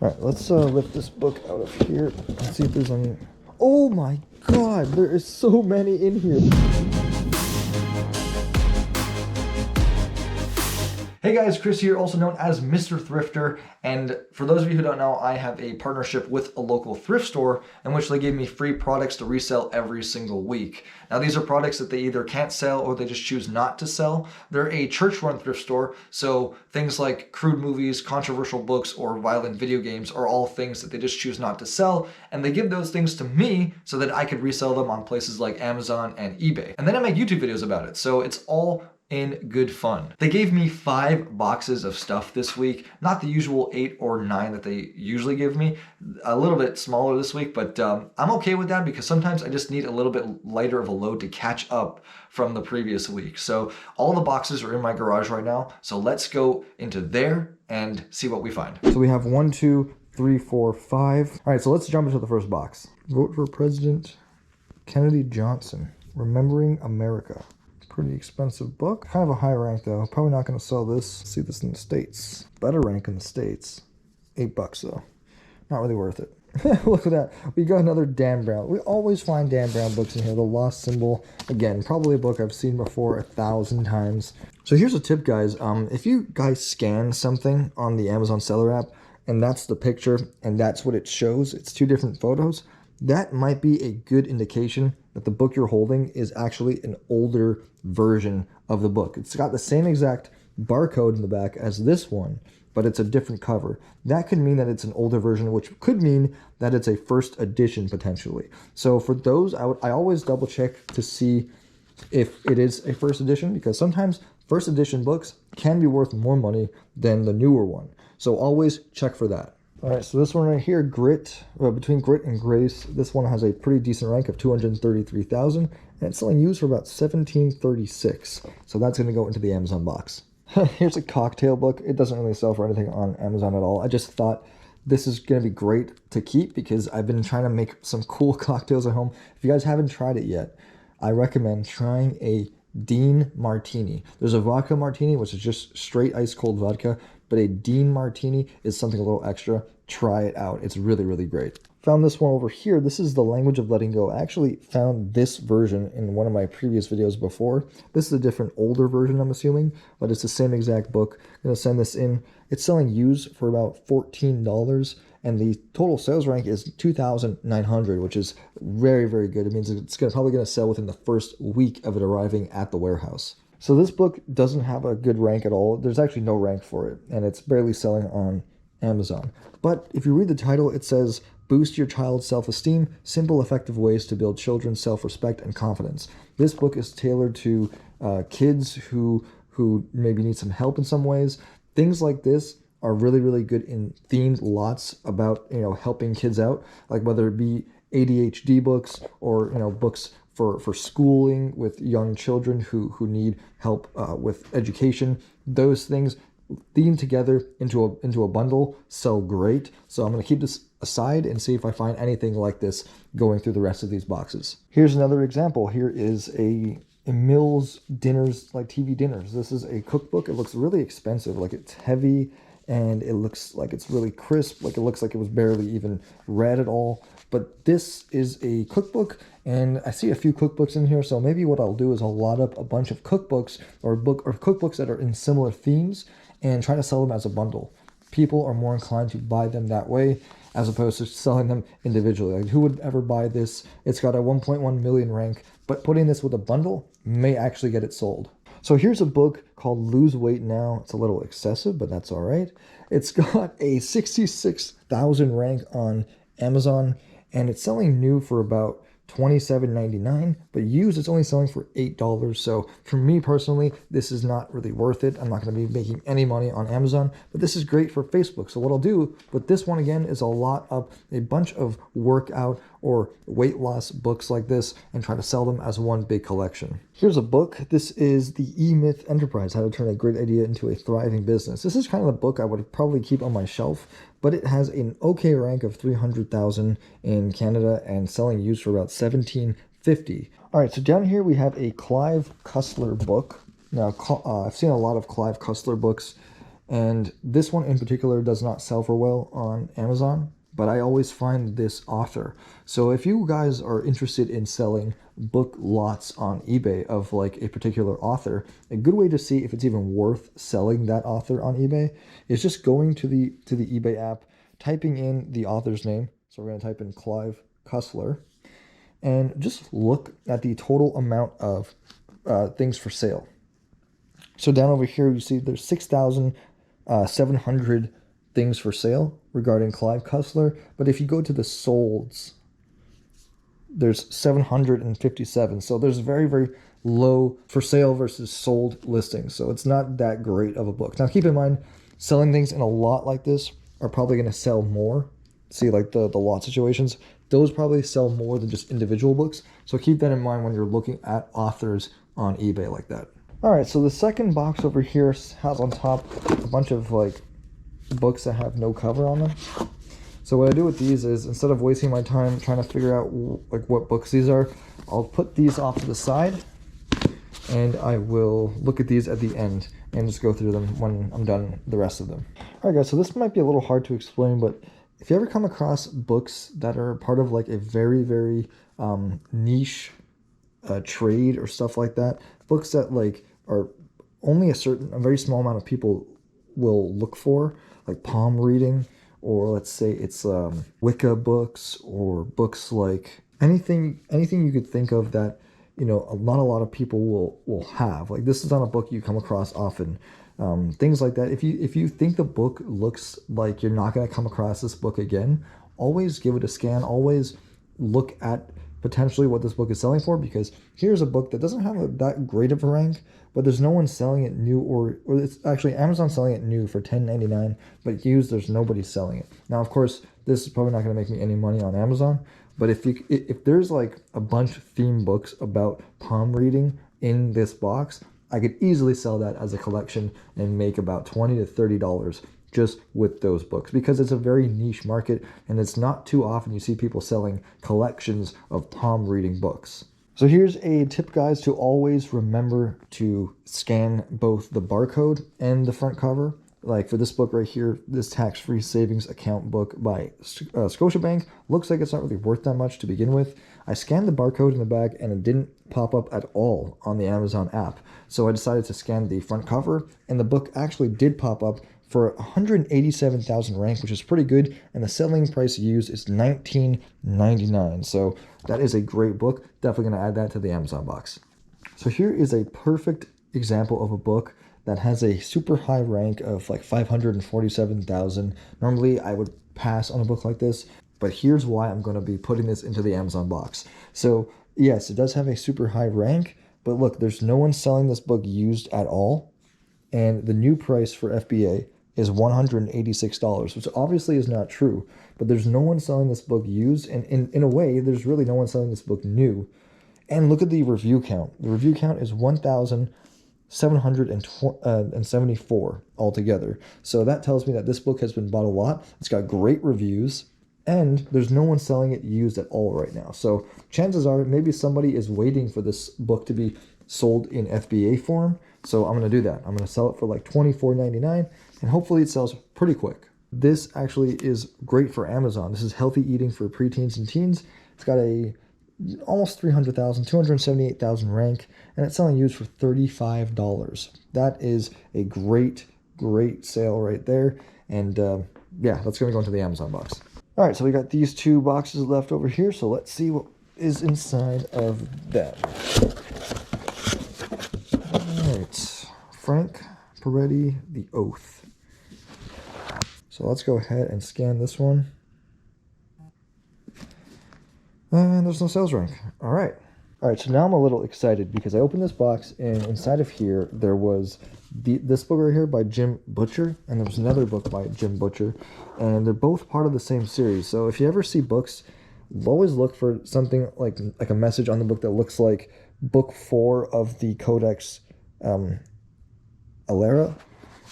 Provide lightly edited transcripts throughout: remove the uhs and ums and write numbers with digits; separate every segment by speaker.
Speaker 1: All right, let's lift this book out of here and see if there's any. Oh my God, there is so many in here. Hey guys, Chris here, also known as Mr. Thrifter, and for those of you who don't know, I have a partnership with a local thrift store in which they give me free products to resell every single week. Now these are products that they either can't sell or they just choose not to sell. They're a church-run thrift store, so things like crude movies, controversial books, or violent video games are all things that they just choose not to sell, and they give those things to me so that I could resell them on places like Amazon and eBay. And then I make YouTube videos about it, so it's all in good fun. They gave me 5 boxes of stuff this week, not the usual 8 or 9 that they usually give me, a little bit smaller this week, but I'm okay with that because sometimes I just need a little bit lighter of a load to catch up from the previous week. So all the boxes are in my garage right now, so let's go into there and see what we find. So we have 1, 2, 3, 4, 5. All right, so let's jump into the first box. Vote for President Kennedy Johnson, Remembering America. Pretty expensive book. Kind of a high rank though. Probably not going to sell this. See this in the States. Better rank in the States. $8 though. Not really worth it. Look at that. We got another Dan Brown. We always find Dan Brown books in here. The Lost Symbol. Again, probably a book I've seen before 1,000 times. So here's a tip, guys. If you guys scan something on the Amazon seller app, and that's the picture, and that's what it shows, it's 2 different photos, that might be a good indication that the book you're holding is actually an older version of the book. It's got the same exact barcode in the back as this one, but it's a different cover. That could mean that it's an older version, which could mean that it's a first edition potentially. So for those, I always double check to see if it is a first edition, because sometimes first edition books can be worth more money than the newer one. So always check for that. All right, so this one right here, Grit, Between Grit and Grace, this one has a pretty decent rank of 233,000, and it's selling used for about 1736. So that's going to go into the Amazon box. Here's a cocktail book. It doesn't really sell for anything on Amazon at all. I just thought this is going to be great to keep because I've been trying to make some cool cocktails at home. If you guys haven't tried it yet, I recommend trying a Dean Martini. There's a vodka martini, which is just straight ice cold vodka, but a Dean Martini is something a little extra. Try it out. It's really, really great. Found this one over here. This is The Language of Letting Go. I actually found this version in one of my previous videos before. This is a different, older version, I'm assuming, but it's the same exact book. I'm going to send this in. It's selling used for about $14, and the total sales rank is 2,900, which is very, very good. It means it's probably going to sell within the first week of it arriving at the warehouse. So this book doesn't have a good rank at all. There's actually no rank for it, and it's barely selling on Amazon. But if you read the title, it says, Boost Your Child's Self-Esteem, Simple Effective Ways to Build Children's Self-Respect and Confidence. This book is tailored to kids who maybe need some help in some ways. Things like this are really, really good in themed lots about, helping kids out, like whether it be ADHD books or, books for schooling with young children who need help with education. Those things themed together into a bundle sell great. So I'm going to keep this aside and see if I find anything like this going through the rest of these boxes. Here's another example. Here is a Mills dinners, like TV dinners. This is a cookbook. It looks really expensive. Like it's heavy and it looks like it's really crisp. Like it looks like it was barely even read at all. But this is a cookbook, and I see a few cookbooks in here. So maybe what I'll do is I'll lot up a bunch of cookbooks or cookbooks that are in similar themes and try to sell them as a bundle. People are more inclined to buy them that way as opposed to selling them individually. Like, who would ever buy this? It's got a 1.1 million rank, but putting this with a bundle may actually get it sold. So here's a book called Lose Weight Now. It's a little excessive, but that's all right. It's got a 66,000 rank on Amazon, and it's selling new for about $27.99, but used it's only selling for $8. So for me personally, this is not really worth it. I'm not going to be making any money on Amazon, but this is great for Facebook. So what I'll do with this one again is I'll lot up a bunch of workout or weight loss books like this and try to sell them as one big collection. Here's a book. This is the E-Myth Enterprise, How to Turn a Great Idea into a Thriving Business. This is kind of the book I would probably keep on my shelf, but it has an okay rank of 300,000 in Canada and selling used for about $17.50. All right, so down here we have a Clive Cussler book. Now, I've seen a lot of Clive Cussler books, And this one in particular does not sell for well on Amazon, but I always find this author. So if you guys are interested in selling book lots on eBay of like a particular author, a good way to see if it's even worth selling that author on eBay is just going to the eBay app, typing in the author's name. So we're going to type in Clive Cussler, and just look at the total amount of things for sale. So down over here, you see there's 6,700 things for sale regarding Clive Cussler. But if you go to the solds, there's 757. So there's very, very low for sale versus sold listings. So it's not that great of a book. Now, keep in mind, selling things in a lot like this are probably going to sell more. See, like the lot situations, those probably sell more than just individual books. So keep that in mind when you're looking at authors on eBay like that. All right, so the second box over here has on top a bunch of like books that have no cover on them. So what I do with these is, instead of wasting my time trying to figure out like what books these are, I'll put these off to the side and I will look at these at the end and just go through them when I'm done the rest of them. All right, guys, so this might be a little hard to explain, but if you ever come across books that are part of like a very, very niche trade or stuff like that, books that like are only a very small amount of people will look for, like palm reading, or let's say it's Wicca books, or books like anything you could think of that, you know, not a lot of people will have. Like, this is not a book you come across often. Things like that. If you think the book looks like you're not going to come across this book again, always give it a scan. Always look at potentially what this book is selling for, because here's a book that doesn't have that great of a rank, but there's no one selling it new, or it's actually Amazon selling it new for $10.99, but used there's nobody selling it. Now, of course, this is probably not going to make me any money on Amazon, but if there's like a bunch of theme books about palm reading in this box, I could easily sell that as a collection and make about $20 to $30 just with those books, because it's a very niche market and it's not too often you see people selling collections of palm reading books. So here's a tip, guys, to always remember to scan both the barcode and the front cover. Like for this book right here, this tax-free savings account book by Scotiabank, looks like it's not really worth that much to begin with. I scanned the barcode in the back and it didn't pop up at all on the Amazon app. So I decided to scan the front cover, and the book actually did pop up for 187,000 rank, which is pretty good, and the selling price used is $19.99. So that is a great book. Definitely going to add that to the Amazon box. So here is a perfect example of a book that has a super high rank of like 547,000. Normally I would pass on a book like this, but here's why I'm going to be putting this into the Amazon box. So yes, it does have a super high rank, but look, there's no one selling this book used at all. And the new price for FBA is $186, which obviously is not true, but there's no one selling this book used, and in a way, there's really no one selling this book new. And look at the review count. The review count is 1,774 altogether. So that tells me that this book has been bought a lot. It's got great reviews, and there's no one selling it used at all right now. So chances are maybe somebody is waiting for this book to be sold in FBA form. So I'm going to do that. I'm going to sell it for like $24.99, and hopefully it sells pretty quick. This actually is great for Amazon. This is healthy eating for preteens and teens. It's got a almost 300,000, 278,000 rank, and it's selling used for $35. That is a great sale right there. And yeah, that's going to go into the Amazon box. All right, so we got these two boxes left over here. So let's see what is inside of them. All right, Frank Peretti, The Oath. So let's go ahead and scan this one. And there's no sales rank. All right, so now I'm a little excited because I opened this box, and inside of here there was this book right here by Jim Butcher, and there was another book by Jim Butcher, and they're both part of the same series. So if you ever see books, always look for something like a message on the book that looks like book 4 of the Codex Alera,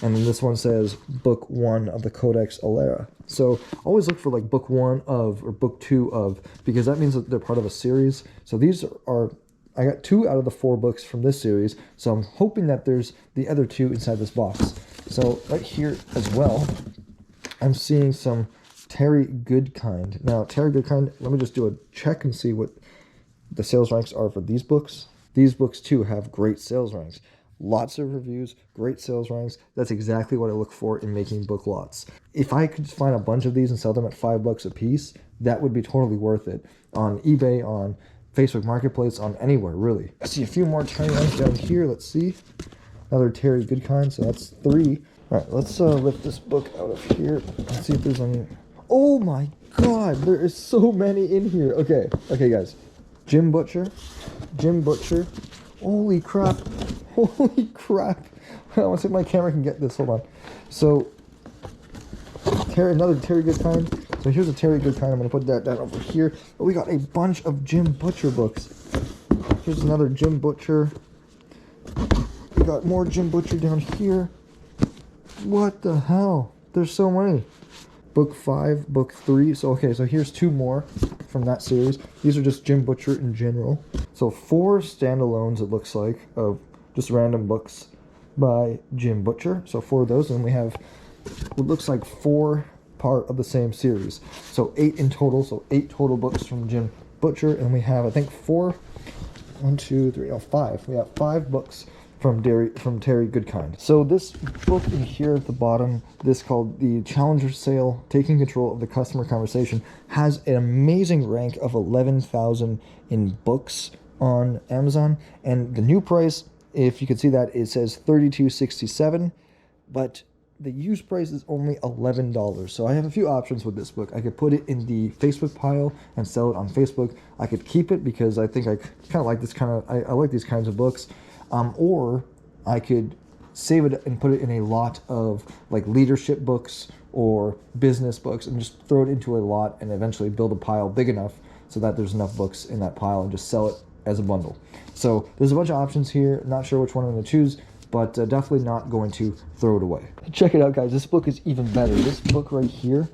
Speaker 1: and then this one says book 1 of the Codex Alera. So always look for like book 1 of or book 2 of, because that means that they're part of a series. So these are, I got 2 out of the 4 books from this series, so I'm hoping that there's the other 2 inside this box. So right here as well, I'm seeing some Terry Goodkind. Now, Terry Goodkind, let me just do a check and see what the sales ranks are for these books. These books too have great sales ranks. Lots of reviews, great sales ranks. That's exactly what I look for in making book lots. If I could find a bunch of these and sell them at $5 a piece, that would be totally worth it. On eBay, on Facebook Marketplace, on anywhere, really. I see a few more Terry ranks down here. Let's see. Another Terry Goodkind, so that's 3. All right, let's lift this book out of here and see if there's any. Oh my God, there is so many in here. Okay, guys. Jim Butcher. Holy crap. I want to see if my camera can get this. Hold on. So, another Terry Goodkind. So here's a Terry Goodkind. I'm going to put that down over here. But we got a bunch of Jim Butcher books. Here's another Jim Butcher. We got more Jim Butcher down here. What the hell? There's so many. Book 5, book 3. So here's 2 more from that series. These are just Jim Butcher in general. So 4 standalones, it looks like, of just random books by Jim Butcher. So 4 of those, and we have what looks like 4 part of the same series. So 8 in total. So 8 total books from Jim Butcher, and we have, I think, 5. We have 5 books from Terry Goodkind. So this book in here at the bottom, this called the Challenger Sale, Taking Control of the Customer Conversation, has an amazing rank of 11,000 in books on Amazon. And the new price, if you can see that, it says $32.67, but the used price is only $11. So I have a few options with this book. I could put it in the Facebook pile and sell it on Facebook. I could keep it because I think I kind of like this I like these kinds of books. Or I could save it and put it in a lot of like leadership books or business books and just throw it into a lot and eventually build a pile big enough so that there's enough books in that pile and just sell it as a bundle. So there's a bunch of options here. Not sure which one I'm going to choose, but definitely not going to throw it away. Check it out, guys. This book is even better. This book right here,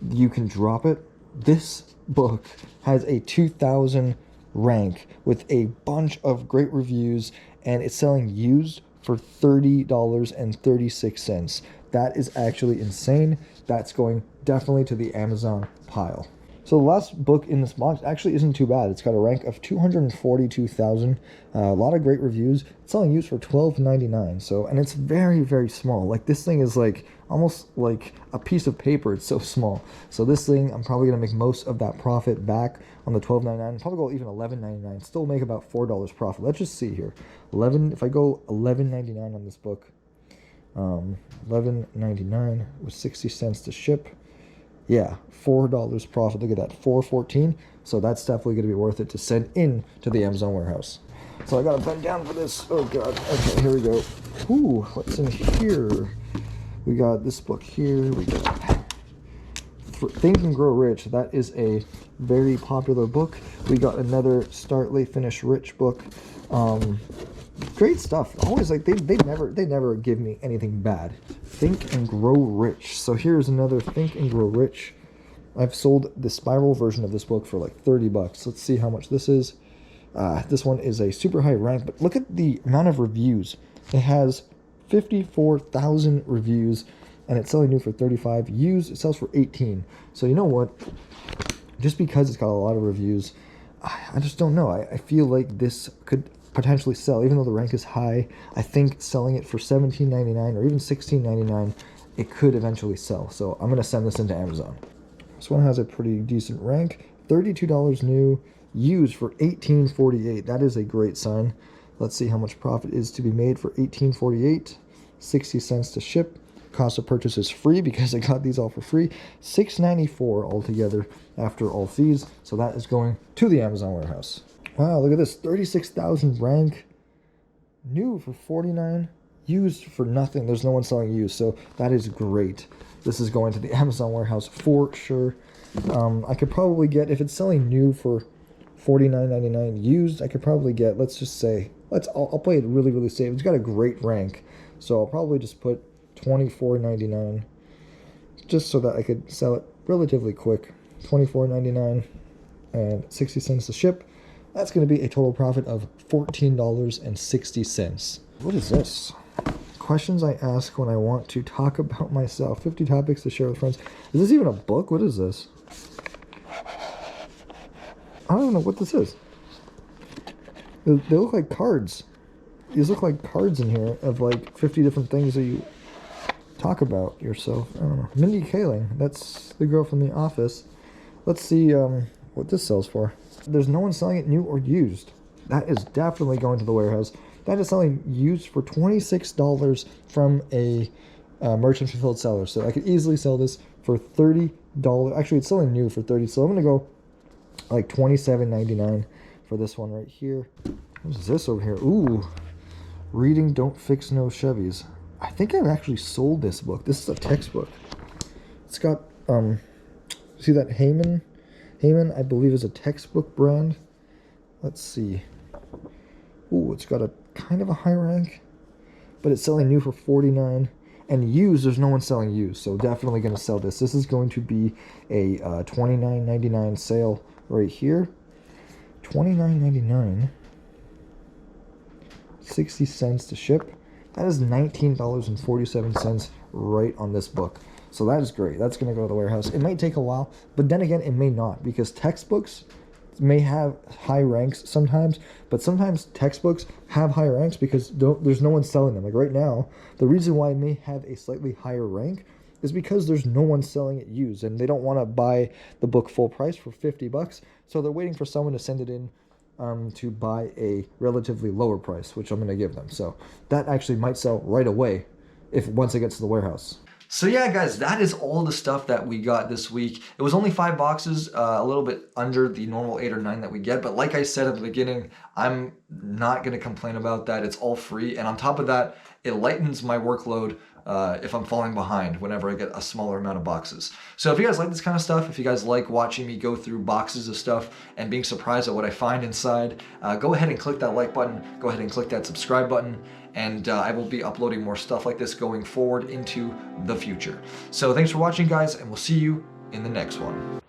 Speaker 1: you can drop it. This book has a 2,000 rank with a bunch of great reviews, and it's selling used for $30.36. That is actually insane. That's going definitely to the Amazon pile. So the last book in this box actually isn't too bad. It's got a rank of 242,000. A lot of great reviews. It's selling used for $12.99. So, and it's very, very small. Like this thing is like almost like a piece of paper. It's so small. So this thing, I'm probably gonna make most of that profit back on the $12.99. Probably go even $11.99. Still make about $4 profit. Let's just see here. If I go $11.99 on this book, $11.99 with 60 cents to ship. Yeah, $4 profit. Look at that, $4.14. So that's definitely going to be worth it to send in to the Amazon warehouse. So I got to bend down for this. Oh God. Okay, here we go. Ooh, what's in here? We got this book here. We got Think and Grow Rich. That is a very popular book. We got another Start Late Finish Rich book. Great stuff. Always like they never give me anything bad. Think and Grow Rich. So here's another Think and Grow Rich. I've sold the spiral version of this book for like $30. Let's see how much this is. This one is a super high rank, but look at the amount of reviews. It has 54,000 reviews, and it's selling new for $35. Used, it sells for $18. So you know what? Just because it's got a lot of reviews, I just don't know. I feel like this could potentially sell, even though the rank is high. I think selling it for $17.99 or even $16.99, it could eventually sell. So I'm gonna send this into Amazon. This one has a pretty decent rank, $32 new, used for $18.48. That is a great sign. Let's see how much profit is to be made for $18.48. 60 cents to ship. Cost of purchase is free because I got these all for free. $6.94 altogether after all fees. So that is going to the Amazon warehouse. Wow, look at this, 36,000 rank, new for $49, used for nothing. There's no one selling used, so that is great. This is going to the Amazon warehouse for sure. I could probably get, if it's selling new for $49.99, used, I could probably get, let's just say, I'll play it really, really safe. It's got a great rank, so I'll probably just put $24.99, just so that I could sell it relatively quick. $24.99 and 60 cents to ship. That's going to be a total profit of $14.60. What is this?
Speaker 2: questions I ask when I want to talk about myself. 50 topics to share with friends. Is this even a book? What is this? I don't even know what this is. They look like cards. These look like cards in here of like 50 different things that you talk about yourself. I don't know. Mindy Kaling. That's the girl from The Office. Let's see what this sells for. There's no one selling it new or used. That is definitely going to the warehouse. That is selling used for $26 from a merchant fulfilled seller. So I could easily sell this for $30. Actually, it's selling new for $30. So I'm going to go like $27.99 for this one right here. What is this over here? Ooh, Reading Don't Fix No Chevys. I think I've actually sold this book. This is a textbook. It's got, see that Heyman? Heyman, I believe, is a textbook brand. Let's see. Ooh, it's got a kind of a high rank, but it's selling new for $49. And used, there's no one selling used, so definitely going to sell this. This is going to be a $29.99 sale right here. $29.99. 60 cents to ship. That is $19.47 right on this book. So that is great. That's going to go to the warehouse. It might take a while, but then again, it may not, because textbooks may have high ranks sometimes, but sometimes textbooks have high ranks because there's no one selling them. Like right now, the reason why it may have a slightly higher rank is because there's no one selling it used, and they don't want to buy the book full price for $50, so they're waiting for someone to send it in to buy a relatively lower price, which I'm going to give them. So that actually might sell right away once it gets to the warehouse.
Speaker 1: So yeah, guys, that is all the stuff that we got this week. It was only 5 boxes, a little bit under the normal 8 or 9 that we get. But like I said at the beginning, I'm not going to complain about that. It's all free. And on top of that, it lightens my workload if I'm falling behind whenever I get a smaller amount of boxes. So if you guys like this kind of stuff, if you guys like watching me go through boxes of stuff and being surprised at what I find inside, go ahead and click that like button. Go ahead and click that subscribe button. And I will be uploading more stuff like this going forward into the future. So thanks for watching, guys, and we'll see you in the next one.